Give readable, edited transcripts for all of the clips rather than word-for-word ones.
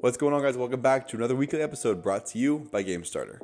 What's going on, guys? Welcome back to another weekly episode brought to you by Gamestarter.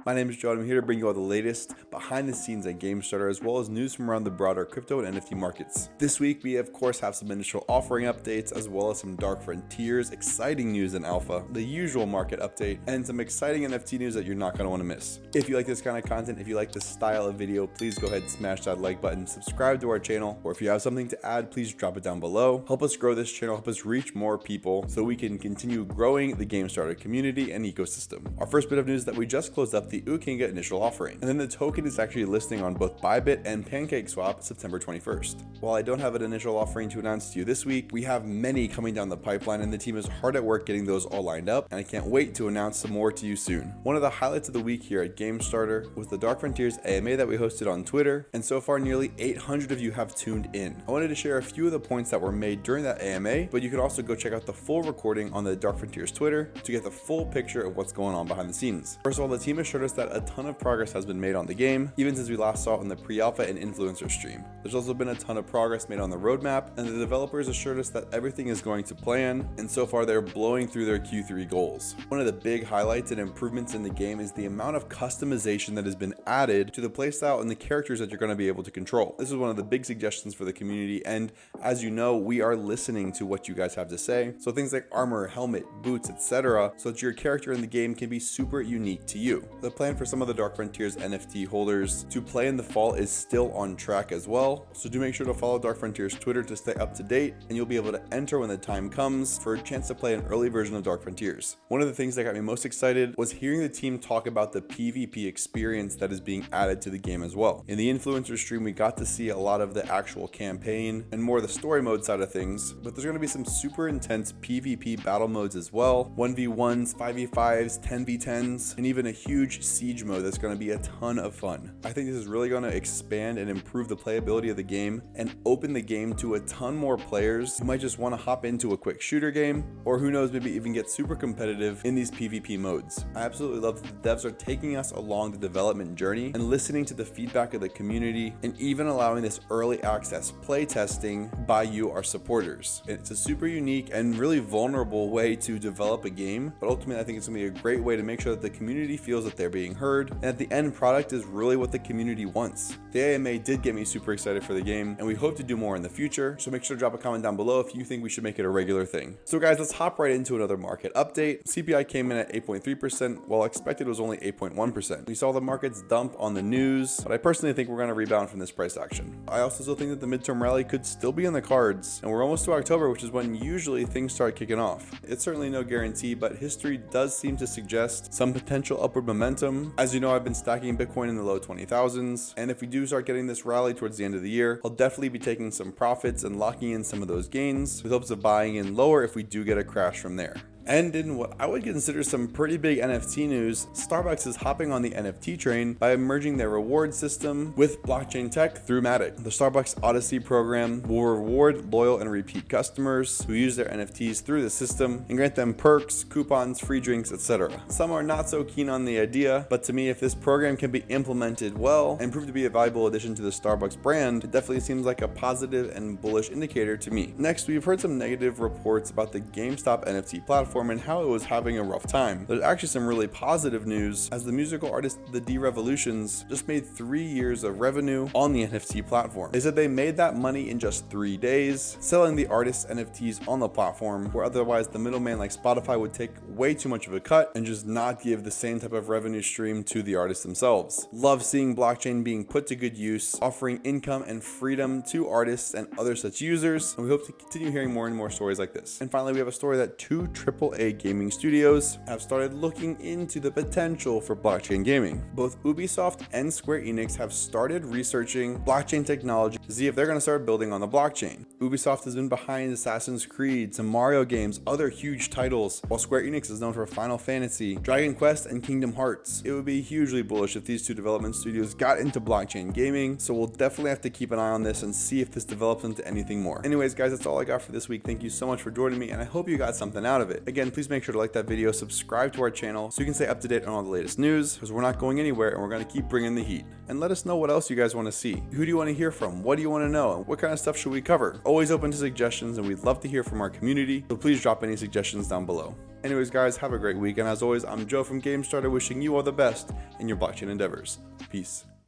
My name is John. I'm here to bring you all the latest behind the scenes at Gamestarter, as well as news from around the broader crypto and NFT markets. This week, we of course have some initial offering updates, as well as some Dark Frontiers, exciting news in alpha, the usual market update, and some exciting NFT news that you're not going to want to miss. If you like this kind of content, if you like this style of video, please go ahead and smash that like button, subscribe to our channel, or if you have something to add, please drop it down below. Help us grow this channel, help us reach more people so we can continue growing the Gamestarter community and ecosystem. Our first bit of news that we just closed up the Ookeenga initial offering, and then the token is actually listing on both Bybit and PancakeSwap September 21st. While I don't have an initial offering to announce to you this week, we have many coming down the pipeline, and the team is hard at work getting those all lined up, and I can't wait to announce some more to you soon. One of the highlights of the week here at Gamestarter was the Dark Frontiers AMA that we hosted on Twitter, and so far nearly 800 of you have tuned in. I wanted to share a few of the points that were made during that AMA, but you can also go check out the full recording on the Dark Frontiers Twitter to get the full picture of what's going on behind the scenes. First of all, the team assured us that a ton of progress has been made on the game, even since we last saw it in the pre-alpha and influencer stream. There's also been a ton of progress made on the roadmap, and the developers assured us that everything is going to plan, and so far they're blowing through their Q3 goals. One of the big highlights and improvements in the game is the amount of customization that has been added to the playstyle and the characters that you're going to be able to control. This is one of the big suggestions for the community, and as you know, we are listening to what you guys have to say. So things like armor, helmet, boots, etc., so that your character in the game can be super unique to you. The plan for some of the Dark Frontiers NFT holders to play in the fall is still on track as well, so do make sure to follow Dark Frontiers Twitter to stay up to date, and you'll be able to enter when the time comes for a chance to play an early version of Dark Frontiers. One of the things that got me most excited was hearing the team talk about the PvP experience that is being added to the game as well. In the influencer stream, we got to see a lot of the actual campaign and more the story mode side of things, but there's going to be some super intense PvP battle modes as well, 1v1s, 5v5s, 10v10s, and even a huge siege mode that's going to be a ton of fun. I think this is really going to expand and improve the playability of the game and open the game to a ton more players who might just want to hop into a quick shooter game, or who knows, maybe even get super competitive in these PvP modes. I absolutely love that the devs are taking us along the development journey and listening to the feedback of the community, and even allowing this early access play testing by you, our supporters. It's a super unique and really vulnerable way to develop a game, but ultimately I think it's going to be a great way to make sure that the community feels that they're being heard, and that the end product is really what the community wants. The AMA did get me super excited for the game, and we hope to do more in the future, so make sure to drop a comment down below if you think we should make it a regular thing. So guys, let's hop right into another market update. CPI came in at 8.3%, while expected was only 8.1%. We saw the markets dump on the news, but I personally think we're going to rebound from this price action. I also still think that the midterm rally could still be in the cards, and we're almost to October, which is when usually things start kicking off. It's certainly no guarantee, but history does seem to suggest some potential upward momentum. As you know, I've been stacking Bitcoin in the low 20,000s, and if we do start getting this rally towards the end of the year, I'll definitely be taking some profits and locking in some of those gains with hopes of buying in lower if we do get a crash from there. And in what I would consider some pretty big NFT news, Starbucks is hopping on the NFT train by merging their reward system with blockchain tech through Matic. The Starbucks Odyssey program will reward loyal and repeat customers who use their NFTs through the system and grant them perks, coupons, free drinks, etc. Some are not so keen on the idea, but to me, if this program can be implemented well and prove to be a valuable addition to the Starbucks brand, it definitely seems like a positive and bullish indicator to me. Next, we've heard some negative reports about the GameStop NFT platform and how it was having a rough time. There's actually some really positive news, as the musical artist the Derevolutions just made 3 years of revenue on the NFT platform. They said they made that money in just 3 days, selling the artist's NFTs on the platform, where otherwise the middleman like Spotify would take way too much of a cut and just not give the same type of revenue stream to the artists themselves. Love seeing blockchain being put to good use, offering income and freedom to artists and other such users, and we hope to continue hearing more and more stories like this. And finally, we have a story that 2 AAA gaming studios have started looking into the potential for blockchain gaming. Both Ubisoft and Square Enix have started researching blockchain technology to see if they're going to start building on the blockchain. Ubisoft has been behind Assassin's Creed, some Mario games, other huge titles, while Square Enix is known for Final Fantasy, Dragon Quest, and Kingdom Hearts. It would be hugely bullish if these 2 development studios got into blockchain gaming, so we'll definitely have to keep an eye on this and see if this develops into anything more. Anyways, guys, that's all I got for this week. Thank you so much for joining me, and I hope you got something out of it. Again, again, please make sure to like that video, subscribe to our channel so you can stay up to date on all the latest news, because we're not going anywhere and we're going to keep bringing the heat. And let us know what else you guys want to see. Who do you want to hear from? What do you want to know? And what kind of stuff should we cover? Always open to suggestions, and we'd love to hear from our community, so please drop any suggestions down below. Anyways guys, have a great week, and as always, I'm Joe from Gamestarter wishing you all the best in your blockchain endeavors. Peace.